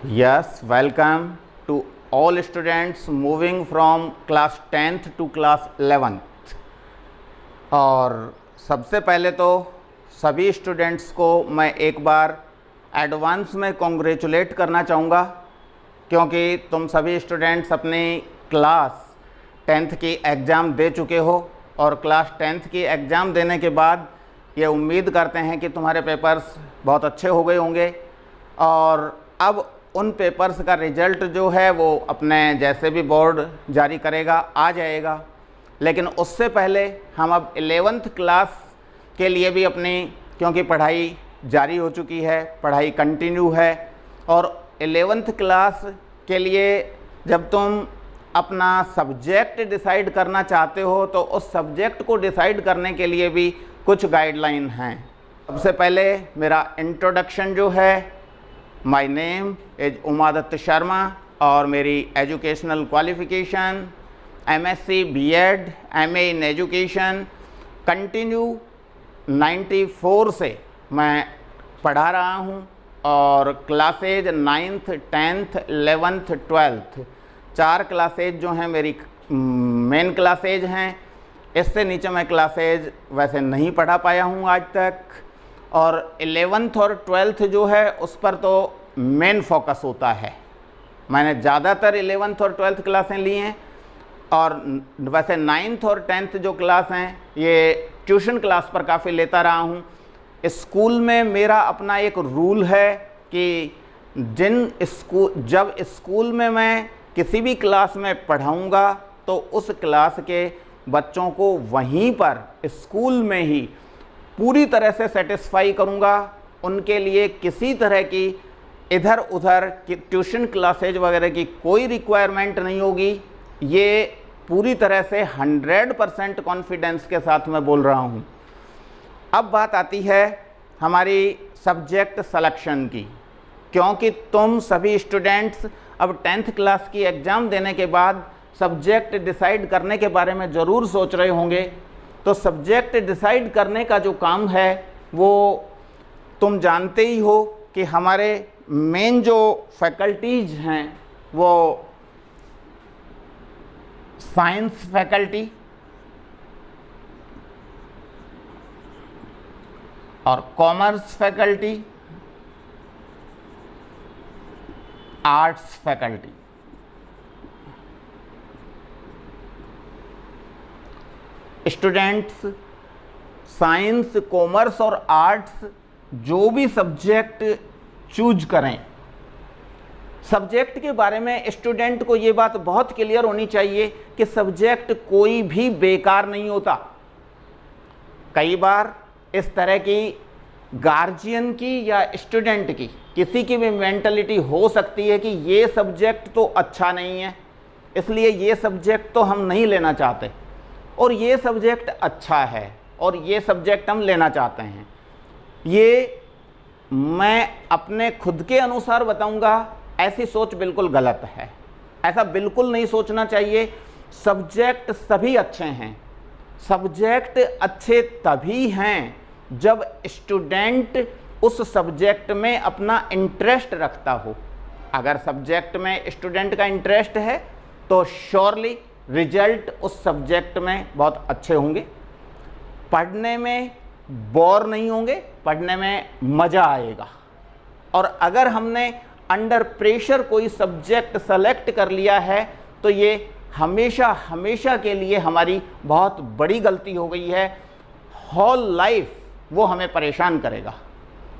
Yes, welcome to all students moving from class 10th to class 11th। और सबसे पहले तो सभी स्टूडेंट्स को मैं एक बार एडवांस में कॉन्ग्रेचुलेट करना चाहूँगा, क्योंकि तुम सभी स्टूडेंट्स अपनी क्लास 10th की एग्ज़ाम दे चुके हो और क्लास 10th की एग्ज़ाम देने के बाद ये उम्मीद करते हैं कि तुम्हारे पेपर्स बहुत अच्छे हो गए होंगे और अब उन पेपर्स का रिज़ल्ट जो है वो अपने जैसे भी बोर्ड जारी करेगा आ जाएगा। लेकिन उससे पहले हम अब 11th क्लास के लिए भी अपनी, क्योंकि पढ़ाई जारी हो चुकी है, पढ़ाई कंटिन्यू है, और 11th क्लास के लिए जब तुम अपना सब्जेक्ट डिसाइड करना चाहते हो तो उस सब्जेक्ट को डिसाइड करने के लिए भी कुछ गाइडलाइन हैं। सबसे पहले मेरा इंट्रोडक्शन जो है, my name is Umadatt Sharma और मेरी educational qualification MSc BEd MA in education continue 94 से मैं पढ़ा रहा हूँ और classes 9th 10th 11th 12th 4 classes जो हैं मेरी मेन क्लासेज हैं। इससे नीचे मैं क्लासेज वैसे नहीं पढ़ा पाया हूँ आज तक, और 11th और 12th जो है उस पर तो मेन फोकस होता है। मैंने ज़्यादातर 11th और 12th क्लासें ली हैं, और वैसे 9th और 10th जो क्लास हैं ये ट्यूशन क्लास पर काफ़ी लेता रहा हूँ। स्कूल में मेरा अपना एक रूल है कि जब स्कूल में मैं किसी भी क्लास में पढ़ाऊँगा तो उस क्लास के बच्चों को वहीं पर स्कूल में ही पूरी तरह से सेटिस्फाई करूँगा। उनके लिए किसी तरह की इधर उधर की ट्यूशन क्लासेज वगैरह की कोई रिक्वायरमेंट नहीं होगी। ये पूरी तरह से 100% कॉन्फिडेंस के साथ मैं बोल रहा हूँ। अब बात आती है हमारी सब्जेक्ट सिलेक्शन की, क्योंकि तुम सभी स्टूडेंट्स अब 10th क्लास की एग्ज़ाम देने के बाद सब्जेक्ट डिसाइड करने के बारे में ज़रूर सोच रहे होंगे। तो सब्जेक्ट डिसाइड करने का जो काम है वो तुम जानते ही हो कि हमारे मेन जो फैकल्टीज़ हैं वो साइंस फैकल्टी और commerce faculty, arts faculty. Students science, commerce और आर्ट्स जो भी सब्जेक्ट चूज करें, सब्जेक्ट के बारे में स्टूडेंट को ये बात बहुत क्लियर होनी चाहिए कि सब्जेक्ट कोई भी बेकार नहीं होता। कई बार इस तरह की गार्जियन की या स्टूडेंट की किसी की भी मेंटलिटी हो सकती है कि ये सब्जेक्ट तो अच्छा नहीं है, इसलिए ये सब्जेक्ट तो हम नहीं लेना चाहते, और ये सब्जेक्ट अच्छा है और ये सब्जेक्ट हम लेना चाहते हैं। ये मैं अपने खुद के अनुसार बताऊंगा, ऐसी सोच बिल्कुल गलत है। ऐसा बिल्कुल नहीं सोचना चाहिए। सब्जेक्ट सभी अच्छे हैं। सब्जेक्ट अच्छे तभी हैं जब स्टूडेंट उस सब्जेक्ट में अपना इंटरेस्ट रखता हो। अगर सब्जेक्ट में स्टूडेंट का इंटरेस्ट है तो श्योरली रिजल्ट उस सब्जेक्ट में बहुत अच्छे होंगे। पढ़ने में बोर नहीं होंगे, पढ़ने में मज़ा आएगा। और अगर हमने अंडर प्रेशर कोई सब्जेक्ट सेलेक्ट कर लिया है तो ये हमेशा हमेशा के लिए हमारी बहुत बड़ी गलती हो गई है। होल लाइफ वो हमें परेशान करेगा।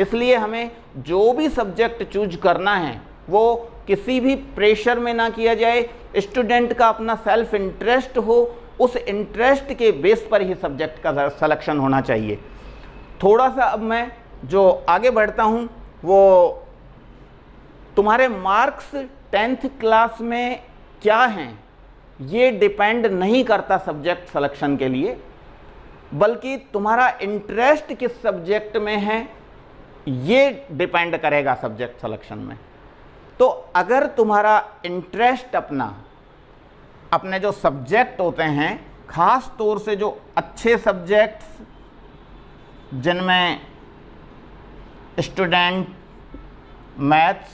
इसलिए हमें जो भी सब्जेक्ट चूज करना है वो किसी भी प्रेशर में ना किया जाए। स्टूडेंट का अपना सेल्फ इंटरेस्ट हो, उस इंटरेस्ट के बेस पर ही सब्जेक्ट का सिलेक्शन होना चाहिए। थोड़ा सा अब मैं जो आगे बढ़ता हूँ वो तुम्हारे मार्क्स 10th क्लास में क्या हैं ये डिपेंड नहीं करता सब्जेक्ट सिलेक्शन के लिए, बल्कि तुम्हारा इंटरेस्ट किस सब्जेक्ट में है ये डिपेंड करेगा सब्जेक्ट सिलेक्शन में। तो अगर तुम्हारा इंटरेस्ट अपने जो सब्जेक्ट होते हैं, ख़ास तौर से जो अच्छे सब्जेक्ट्स जिनमें स्टूडेंट मैथ्स,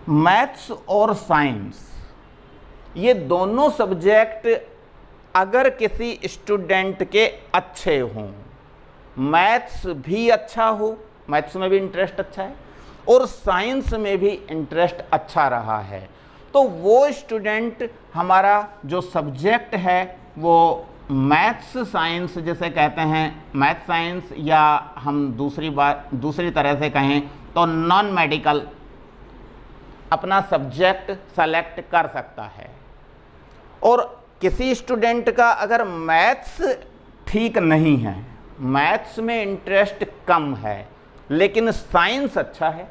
मैथ्स और साइंस, ये दोनों सब्जेक्ट अगर किसी स्टूडेंट के अच्छे हों, मैथ्स भी अच्छा हो, मैथ्स में भी इंटरेस्ट अच्छा है और साइंस में भी इंटरेस्ट अच्छा रहा है, तो वो स्टूडेंट हमारा जो सब्जेक्ट है वो मैथ्स साइंस जिसे कहते हैं, मैथ साइंस, या हम दूसरी तरह से कहें तो नॉन मेडिकल अपना सब्जेक्ट सेलेक्ट कर सकता है। और किसी स्टूडेंट का अगर मैथ्स ठीक नहीं है, मैथ्स में इंटरेस्ट कम है, लेकिन साइंस अच्छा है,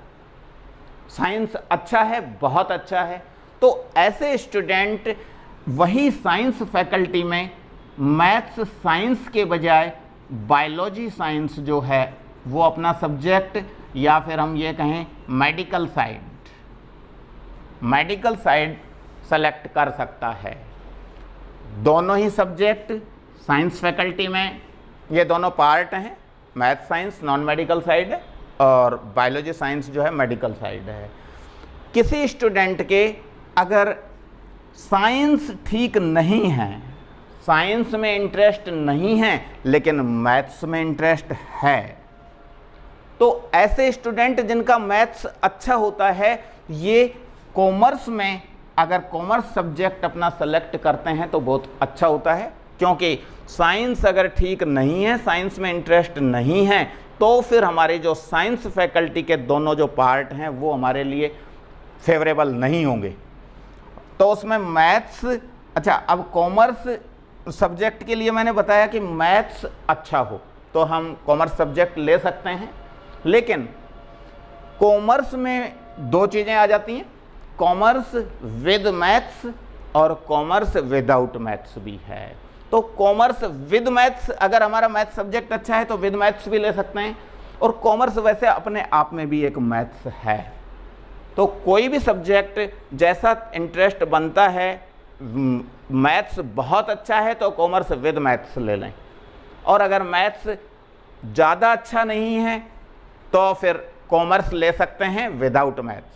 साइंस अच्छा है, बहुत अच्छा है, तो ऐसे स्टूडेंट वही साइंस फैकल्टी में मैथ्स साइंस के बजाय बायोलॉजी साइंस जो है वो अपना सब्जेक्ट, या फिर हम ये कहें मेडिकल साइड सेलेक्ट कर सकता है। दोनों ही सब्जेक्ट साइंस फैकल्टी में, ये दोनों पार्ट हैं, math science non medical side है और बायोलॉजी साइंस जो है मेडिकल साइड है। किसी स्टूडेंट के अगर साइंस ठीक नहीं है, साइंस में इंटरेस्ट नहीं है लेकिन मैथ्स में इंटरेस्ट है, तो ऐसे स्टूडेंट जिनका मैथ्स अच्छा होता है, ये कॉमर्स में अगर कॉमर्स सब्जेक्ट अपना सेलेक्ट करते हैं तो बहुत अच्छा होता है, क्योंकि साइंस अगर ठीक नहीं है, साइंस में इंटरेस्ट नहीं है, तो फिर हमारे जो साइंस फैकल्टी के दोनों जो पार्ट हैं वो हमारे लिए फेवरेबल नहीं होंगे। तो उसमें मैथ्स अच्छा, अब कॉमर्स सब्जेक्ट के लिए मैंने बताया कि मैथ्स अच्छा हो तो हम कॉमर्स सब्जेक्ट ले सकते हैं, लेकिन कॉमर्स में दो चीज़ें आ जाती हैं, कॉमर्स विद मैथ्स और कॉमर्स विदाउट मैथ्स भी है। तो कॉमर्स विद मैथ्स, अगर हमारा मैथ्स सब्जेक्ट अच्छा है तो विद मैथ्स भी ले सकते हैं, और कॉमर्स वैसे अपने आप में भी एक मैथ्स है। तो कोई भी सब्जेक्ट जैसा इंटरेस्ट बनता है, मैथ्स बहुत अच्छा है तो कॉमर्स विद मैथ्स ले लें, और अगर मैथ्स ज़्यादा अच्छा नहीं है तो फिर कॉमर्स ले सकते हैं विदाउट मैथ्स।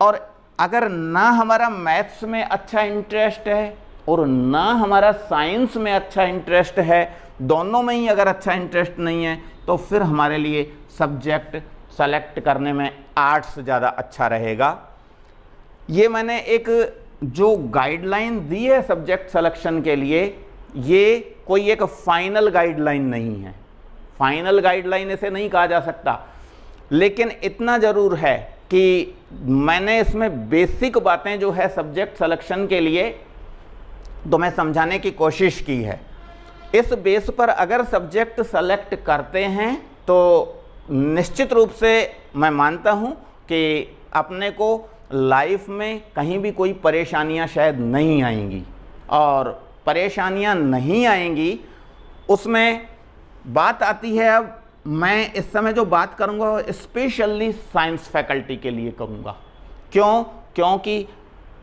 और अगर ना हमारा मैथ्स में अच्छा इंटरेस्ट है और ना हमारा साइंस में अच्छा इंटरेस्ट है, दोनों में ही अगर अच्छा इंटरेस्ट नहीं है, तो फिर हमारे लिए सब्जेक्ट सेलेक्ट करने में आर्ट्स ज़्यादा अच्छा रहेगा। ये मैंने एक जो गाइडलाइन दी है सब्जेक्ट सिलेक्शन के लिए, ये कोई एक फाइनल गाइडलाइन नहीं है, फाइनल गाइडलाइन इसे नहीं कहा जा सकता, लेकिन इतना ज़रूर है कि मैंने इसमें बेसिक बातें जो है सब्जेक्ट सिलेक्शन के लिए तो मैं समझाने की कोशिश की है। इस बेस पर अगर सब्जेक्ट सेलेक्ट करते हैं तो निश्चित रूप से मैं मानता हूं कि अपने को लाइफ में कहीं भी कोई परेशानियां शायद नहीं आएंगी, और परेशानियां नहीं आएंगी उसमें बात आती है। अब मैं इस समय जो बात करूंगा स्पेशली साइंस फैकल्टी के लिए करूंगा। क्यों? क्योंकि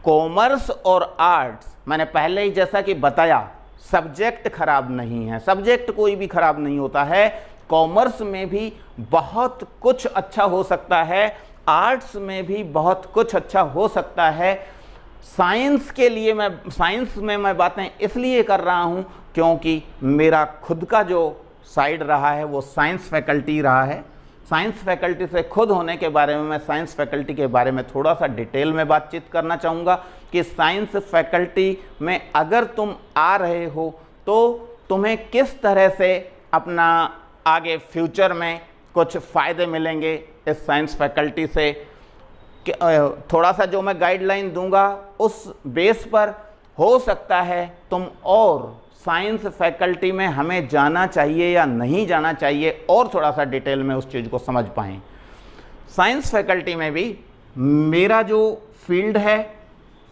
कॉमर्स और आर्ट्स, मैंने पहले ही जैसा कि बताया, सब्जेक्ट खराब नहीं है, सब्जेक्ट कोई भी खराब नहीं होता है। कॉमर्स में भी बहुत कुछ अच्छा हो सकता है, आर्ट्स में भी बहुत कुछ अच्छा हो सकता है। साइंस के लिए साइंस में मैं बातें इसलिए कर रहा हूं क्योंकि मेरा खुद का जो साइड रहा है वो साइंस फैकल्टी रहा है। साइंस फैकल्टी से खुद होने के बारे में मैं साइंस फैकल्टी के बारे में थोड़ा सा डिटेल में बातचीत करना चाहूँगा कि साइंस फैकल्टी में अगर तुम आ रहे हो तो तुम्हें किस तरह से अपना आगे फ्यूचर में कुछ फ़ायदे मिलेंगे इस साइंस फैकल्टी से। थोड़ा सा जो मैं गाइडलाइन दूंगा उस बेस पर हो सकता है तुम और साइंस फैकल्टी में हमें जाना चाहिए या नहीं जाना चाहिए और थोड़ा सा डिटेल में उस चीज़ को समझ पाएँ। साइंस फैकल्टी में भी मेरा जो फील्ड है,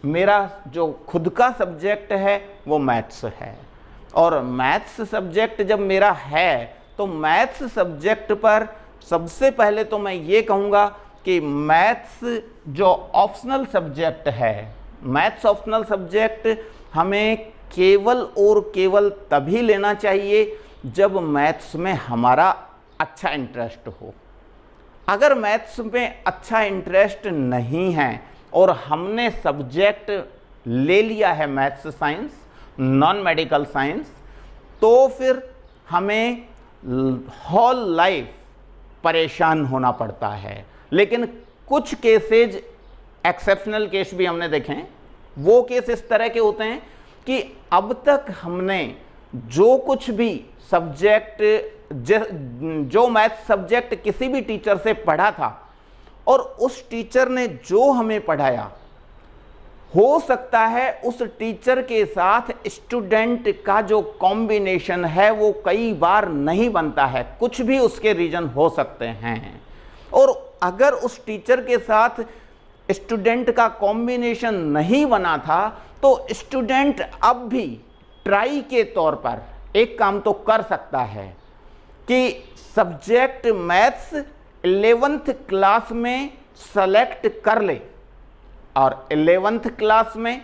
मेरा जो खुद का सब्जेक्ट है वो मैथ्स है, और मैथ्स सब्जेक्ट जब मेरा है तो मैथ्स सब्जेक्ट पर सबसे पहले तो मैं ये कहूँगा कि मैथ्स जो ऑप्शनल सब्जेक्ट है, मैथ्स ऑप्शनल सब्जेक्ट हमें केवल और केवल तभी लेना चाहिए जब मैथ्स में हमारा अच्छा इंटरेस्ट हो। अगर मैथ्स में अच्छा इंटरेस्ट नहीं है और हमने सब्जेक्ट ले लिया है maths science, non medical science, तो फिर हमें होल लाइफ परेशान होना पड़ता है। लेकिन कुछ केसेज, एक्सेप्शनल केस भी हमने देखे हैं, वो केस इस तरह के होते हैं कि अब तक हमने जो कुछ भी सब्जेक्ट, जो मैथ सब्जेक्ट किसी भी टीचर से पढ़ा था और उस टीचर ने जो हमें पढ़ाया, हो सकता है उस टीचर के साथ स्टूडेंट का जो कॉम्बिनेशन है वो कई बार नहीं बनता है, कुछ भी उसके रीजन हो सकते हैं। और अगर उस टीचर के साथ स्टूडेंट का कॉम्बिनेशन नहीं बना था तो स्टूडेंट अब भी ट्राई के तौर पर एक काम तो कर सकता है कि सब्जेक्ट मैथ्स 11th क्लास में सेलेक्ट कर ले और 11th क्लास में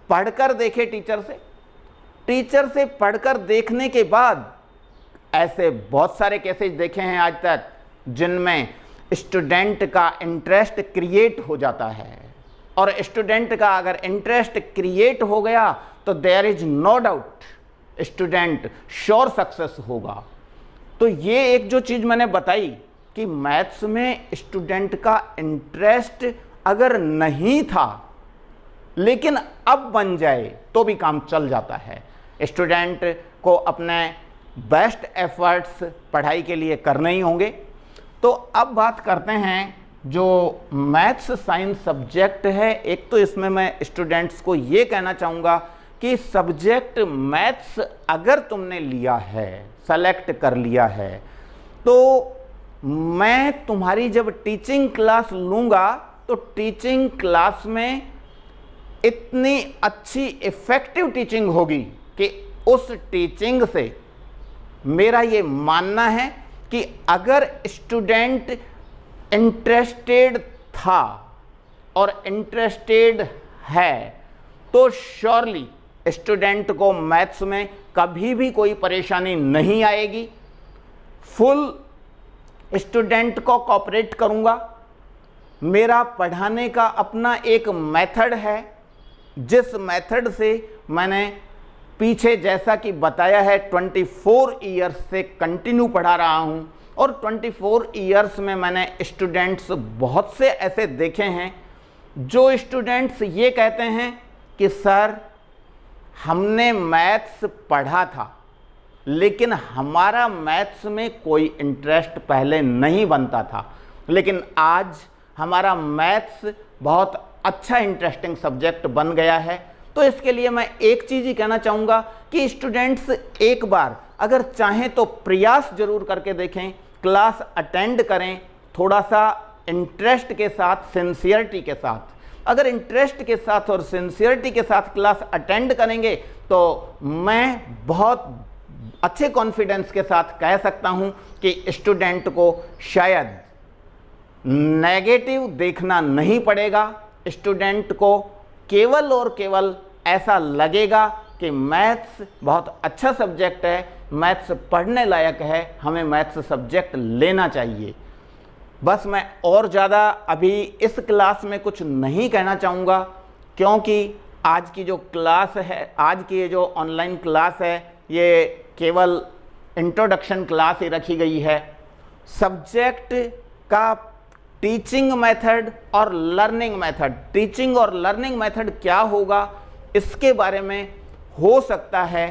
पढ़कर देखे टीचर से पढ़कर देखने के बाद, ऐसे बहुत सारे केसेस देखे हैं आज तक जिनमें स्टूडेंट का इंटरेस्ट क्रिएट हो जाता है। और स्टूडेंट का अगर इंटरेस्ट क्रिएट हो गया तो there is no doubt student sure success होगा। तो ये एक जो चीज़ मैंने बताई कि मैथ्स में स्टूडेंट का इंटरेस्ट अगर नहीं था लेकिन अब बन जाए तो भी काम चल जाता है। स्टूडेंट को अपने बेस्ट एफर्ट्स पढ़ाई के लिए करने ही होंगे। तो अब बात करते हैं जो मैथ्स साइंस सब्जेक्ट है। एक तो इसमें मैं स्टूडेंट्स को ये कहना चाहूँगा कि सब्जेक्ट मैथ्स अगर तुमने लिया है, सेलेक्ट कर लिया है, तो मैं तुम्हारी जब टीचिंग क्लास लूँगा तो टीचिंग क्लास में इतनी अच्छी इफ़ेक्टिव टीचिंग होगी कि उस टीचिंग से मेरा ये मानना है कि अगर स्टूडेंट इंटरेस्टेड था और इंटरेस्टेड है तो श्योरली स्टूडेंट को मैथ्स में कभी भी कोई परेशानी नहीं आएगी। फुल स्टूडेंट को कोऑपरेट करूँगा। मेरा पढ़ाने का अपना एक मेथड है जिस मेथड से मैंने पीछे जैसा कि बताया है 24 ईयर्स से कंटिन्यू पढ़ा रहा हूँ और 24 ईयर्स में मैंने स्टूडेंट्स बहुत से ऐसे देखे हैं जो स्टूडेंट्स ये कहते हैं कि सर हमने मैथ्स पढ़ा था लेकिन हमारा मैथ्स में कोई इंटरेस्ट पहले नहीं बनता था, लेकिन आज हमारा मैथ्स बहुत अच्छा इंटरेस्टिंग सब्जेक्ट बन गया है। तो इसके लिए मैं एक चीज़ ही कहना चाहूँगा कि स्टूडेंट्स एक बार अगर चाहें तो प्रयास जरूर करके देखें, क्लास अटेंड करें थोड़ा सा इंटरेस्ट के साथ, सिंसियरिटी के साथ। अगर इंटरेस्ट के साथ और सिंसियरिटी के साथ क्लास अटेंड करेंगे तो मैं बहुत अच्छे कॉन्फिडेंस के साथ कह सकता हूं कि स्टूडेंट को शायद नेगेटिव देखना नहीं पड़ेगा। स्टूडेंट को केवल और केवल ऐसा लगेगा कि मैथ्स बहुत अच्छा सब्जेक्ट है, मैथ्स पढ़ने लायक है, हमें मैथ्स सब्जेक्ट लेना चाहिए। बस मैं और ज़्यादा अभी इस क्लास में कुछ नहीं कहना चाहूँगा क्योंकि आज की जो क्लास है, आज की ये जो ऑनलाइन क्लास है, ये केवल इंट्रोडक्शन क्लास ही रखी गई है। सब्जेक्ट का टीचिंग मेथड और लर्निंग मेथड, टीचिंग और लर्निंग मेथड क्या होगा इसके बारे में हो सकता है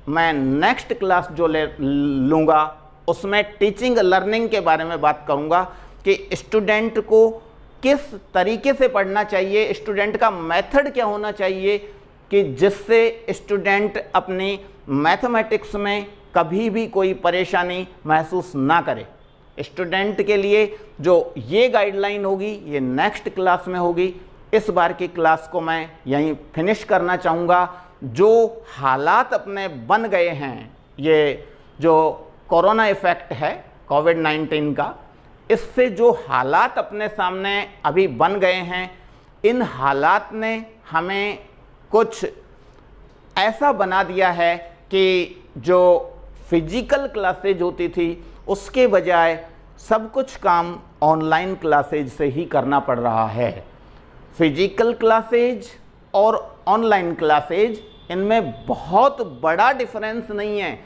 मैं नेक्स्ट क्लास जो लूँगा उसमें टीचिंग लर्निंग के बारे में बात करूँगा कि स्टूडेंट को किस तरीके से पढ़ना चाहिए, स्टूडेंट का मेथड क्या होना चाहिए कि जिससे स्टूडेंट अपनी मैथमेटिक्स में कभी भी कोई परेशानी महसूस ना करे। स्टूडेंट के लिए जो ये गाइडलाइन होगी ये नेक्स्ट क्लास में होगी। इस बार की क्लास को मैं यहीं फिनिश करना चाहूँगा। जो हालात अपने बन गए हैं, ये जो कोरोना इफ़ेक्ट है कोविड-19 का, इससे जो हालात अपने सामने अभी बन गए हैं, इन हालात ने हमें कुछ ऐसा बना दिया है कि जो फिजिकल क्लासेज होती थी उसके बजाय सब कुछ काम ऑनलाइन क्लासेज से ही करना पड़ रहा है। फिजिकल क्लासेज और ऑनलाइन क्लासेज, इनमें बहुत बड़ा डिफरेंस नहीं है।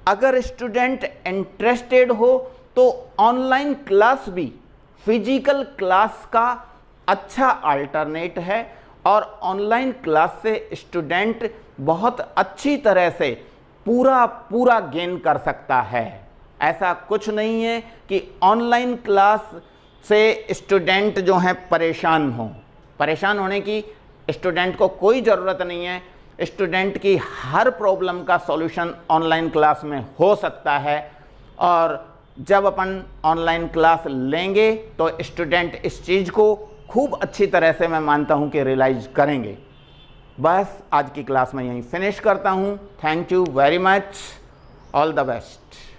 अगर स्टूडेंट इंटरेस्टेड हो तो ऑनलाइन क्लास भी फिजिकल क्लास का अच्छा अल्टरनेट है, और ऑनलाइन क्लास से स्टूडेंट बहुत अच्छी तरह से पूरा गेन कर सकता है। ऐसा कुछ नहीं है कि ऑनलाइन क्लास से स्टूडेंट जो हैं परेशान हों। परेशान होने की स्टूडेंट को कोई ज़रूरत नहीं है। स्टूडेंट की हर प्रॉब्लम का सॉल्यूशन ऑनलाइन क्लास में हो सकता है, और जब अपन ऑनलाइन क्लास लेंगे तो स्टूडेंट इस चीज़ को खूब अच्छी तरह से, मैं मानता हूं कि रियलाइज करेंगे। बस आज की क्लास में यहीं फिनिश करता हूं। Thank you very much, all the best.